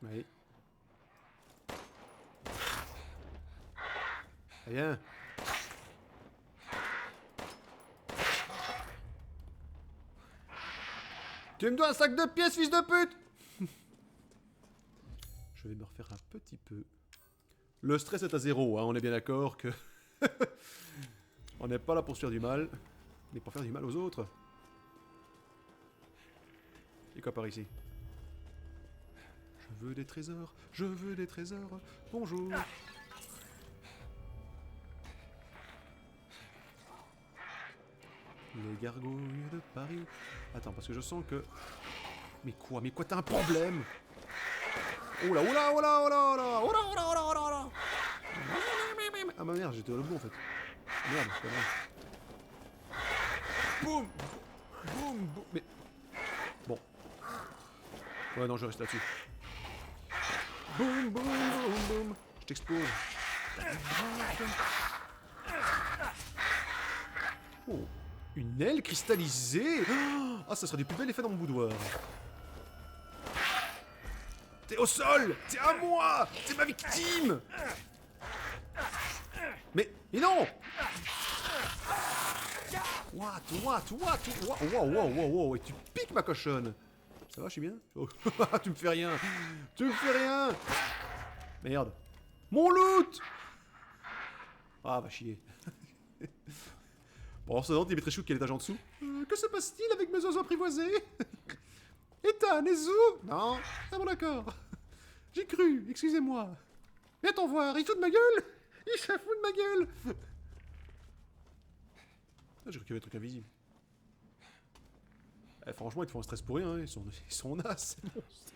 [SPEAKER 1] Oui. Allez viens. Tu me dois un sac de pièces, fils de pute. Je vais me refaire un petit peu. Le stress est à 0, hein, on est bien d'accord que... on n'est pas là pour se faire du mal, mais pour faire du mal aux autres. Et quoi par ici? Je veux des trésors, je veux des trésors, bonjour. Les gargouilles de Paris. Attends, parce que je sens que... Mais quoi, t'as un problème? Oula, oula, oula, oula, oula, oula, oula, oula, oula, oula. Ah bah merde, j'étais au bout en fait. Merde, c'est pas vrai. Boum. Boum, boum. Mais... Bon. Ouais, non, je reste là-dessus. Boum, boum, boum, boum. Je t'explose. Oh. Une aile cristallisée. Ah, ça serait du plus bel effet dans mon boudoir. T'es au sol. T'es à moi. T'es ma victime. Mais non. What. Wow. Et tu piques ma cochonne. Ça va, je suis bien? Oh. Tu me fais rien. Tu me fais rien. Merde. Mon loot. Ah, va chier. Bon, ce Dimitri Chouk qui est l'étage en dessous. Que se passe-t-il avec mes oiseaux apprivoisés? Ethan, Nezu? Non. Ah bon, d'accord. J'ai cru, excusez-moi. Viens t'en voir, il fout de ma gueule. Il se fout de ma gueule. Ah, j'ai cru qu'il y avait des trucs invisibles. Eh, franchement, ils te font un stress pour rien, hein. Ils sont nasses, ces monstres.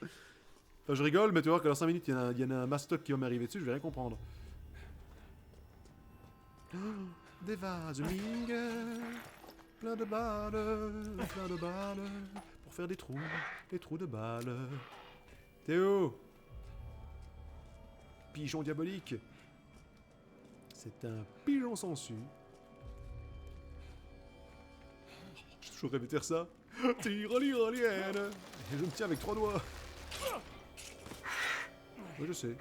[SPEAKER 1] Enfin, je rigole, mais tu vois que dans 5 minutes, il y en a un mastoc qui va m'arriver dessus, je vais rien comprendre. Oh, des vases, Ming. Plein de balles, pour faire des trous de balles. Théo. Pigeon diabolique. C'est un pigeon sensu. J'ai toujours rêvé de faire ça. Tyrolienne. Et je me tiens avec 3 doigts. Oui, je sais.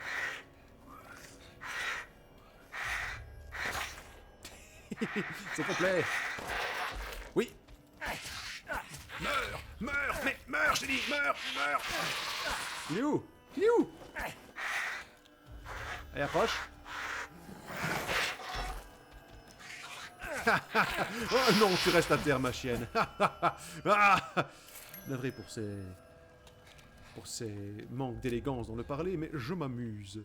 [SPEAKER 1] C'est complet. Oui. Meurs, mais meurs, je t'ai dit, meurs. Il est où? Allez, approche. Oh non, tu restes à terre, ma chienne. Navré pour ces manques d'élégance dans le parler, mais je m'amuse.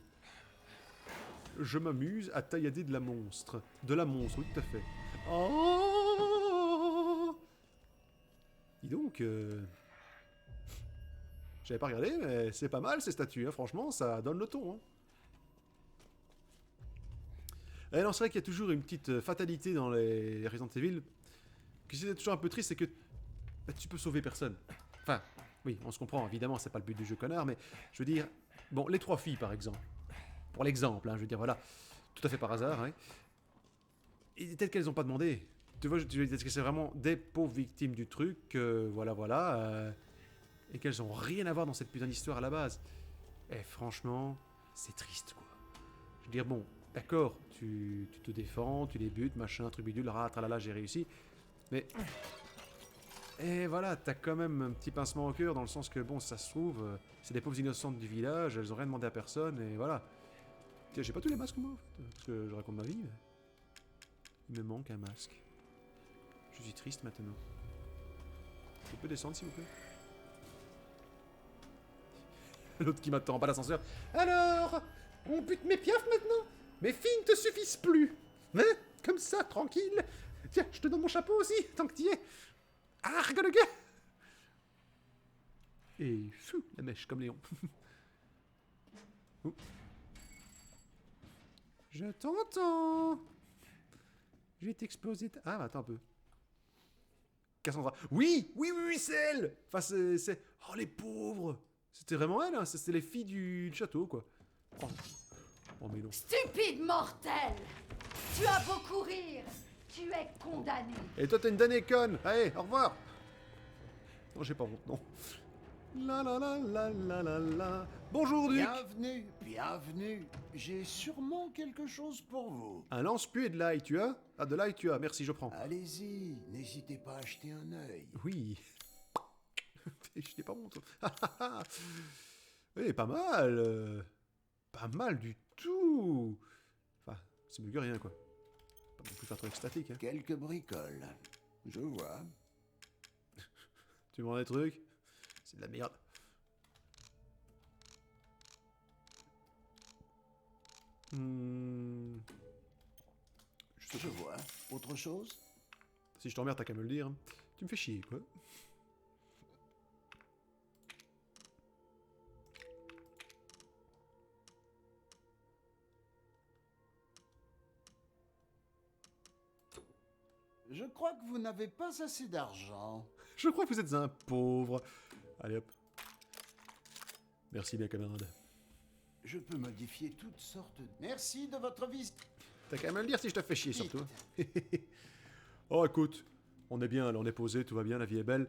[SPEAKER 1] Je m'amuse à taillader de la monstre. De la monstre, oui, tout à fait. Oh. Dis donc, j'avais pas regardé, mais c'est pas mal ces statues, hein. Franchement, ça donne le ton. Hein. Et non, c'est vrai qu'il y a toujours une petite fatalité dans les Resident Evil. Ce qui est toujours un peu triste, c'est que bah, tu peux sauver personne. Enfin, oui, on se comprend, évidemment, c'est pas le but du jeu, connard, mais je veux dire, bon, les 3 filles, par exemple. Pour l'exemple, hein, je veux dire, voilà, tout à fait par hasard, hein. Et peut-être qu'elles ont pas demandé. Tu vois, est-ce que c'est vraiment des pauvres victimes du truc, voilà, et qu'elles ont rien à voir dans cette putain d'histoire à la base. Et franchement, c'est triste, quoi. Je veux dire, bon, d'accord, tu te défends, tu les butes, machin, truc bidule, tralala, j'ai réussi. Mais... Et voilà, t'as quand même un petit pincement au cœur, dans le sens que, bon, ça se trouve, c'est des pauvres innocentes du village, elles ont rien demandé à personne, et voilà. Tiens, j'ai pas tous les masques, moi, en fait, parce que je raconte ma vie, mais... Il me manque un masque. Je suis triste, maintenant. Tu peux descendre, s'il vous plaît? L'autre qui m'attend, pas l'ascenseur. Alors, on bute mes piafs maintenant? Mes filles ne te suffisent plus. Hein? Comme ça, tranquille. Tiens, je te donne mon chapeau aussi, tant que t'y es. Argue le gars. Et fou, la mèche, comme Léon. Oh. Je t'entends. Je vais t'exploser. Ah, attends un peu. Cassandra. Oui, oui, oui, oui, c'est elle. Enfin, c'est... Oh, les pauvres. C'était vraiment elle, hein. C'était les filles du château, quoi. Oh, mais non.
[SPEAKER 2] Stupide mortel! Tu as beau courir, tu es condamné.
[SPEAKER 1] Et toi, t'es une damnée conne. Allez, au revoir. Non, j'ai pas honte, non. La la la la la la la. Bonjour, Duc.
[SPEAKER 5] Bienvenue, bienvenue. J'ai sûrement quelque chose pour vous.
[SPEAKER 1] Un lance-pied de l'ail, tu as? Ah, de l'ail, tu as. Merci, je prends.
[SPEAKER 5] Allez-y, n'hésitez pas à jeter un œil.
[SPEAKER 1] Oui. Je n'ai pas honte. Eh, pas mal. Pas mal du tout. Enfin, c'est mieux que rien, quoi. Pas non plus faire trop extatique, hein.
[SPEAKER 5] Quelques bricoles. Je vois.
[SPEAKER 1] Tu me rends des trucs? C'est de la merde.
[SPEAKER 5] Je vois. Autre chose?
[SPEAKER 1] Si je t'emmerde, t'as qu'à me le dire. Hein. Tu me fais chier, quoi.
[SPEAKER 5] Je crois que vous n'avez pas assez d'argent.
[SPEAKER 1] Je crois que vous êtes un pauvre. Allez hop. Merci bien, camarade.
[SPEAKER 5] Je peux modifier toutes sortes de... Merci de votre visite.
[SPEAKER 1] T'as qu'à me le dire si je te fais chier,
[SPEAKER 5] Vite.
[SPEAKER 1] surtout. Oh, écoute, on est bien, là, on est posé, tout va bien, la vie est belle.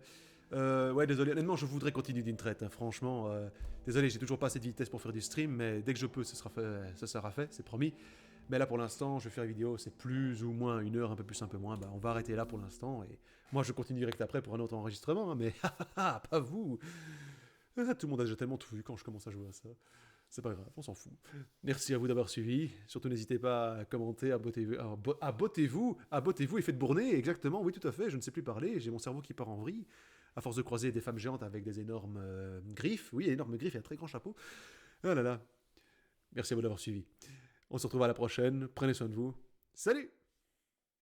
[SPEAKER 1] Ouais, désolé, honnêtement, je voudrais continuer d'une traite, hein, franchement. Désolé, j'ai toujours pas assez de vitesse pour faire du stream, mais dès que je peux, ce sera fait, c'est promis. Mais là, pour l'instant, je vais faire une vidéo, c'est plus ou moins 1 heure, un peu plus, un peu moins. Bah, on va arrêter là pour l'instant, et moi, je continue direct après pour un autre enregistrement, hein, mais pas vous. Ah, tout le monde a déjà tellement tout vu quand je commence à jouer à ça. C'est pas grave, on s'en fout. Merci à vous d'avoir suivi. Surtout, n'hésitez pas à commenter, abonnez-vous et faites bourner. Exactement, oui, tout à fait. Je ne sais plus parler. J'ai mon cerveau qui part en vrille. À force de croiser des femmes géantes avec des énormes griffes. Oui, énormes griffes et un très grand chapeau. Ah là là. Merci à vous d'avoir suivi. On se retrouve à la prochaine. Prenez soin de vous. Salut!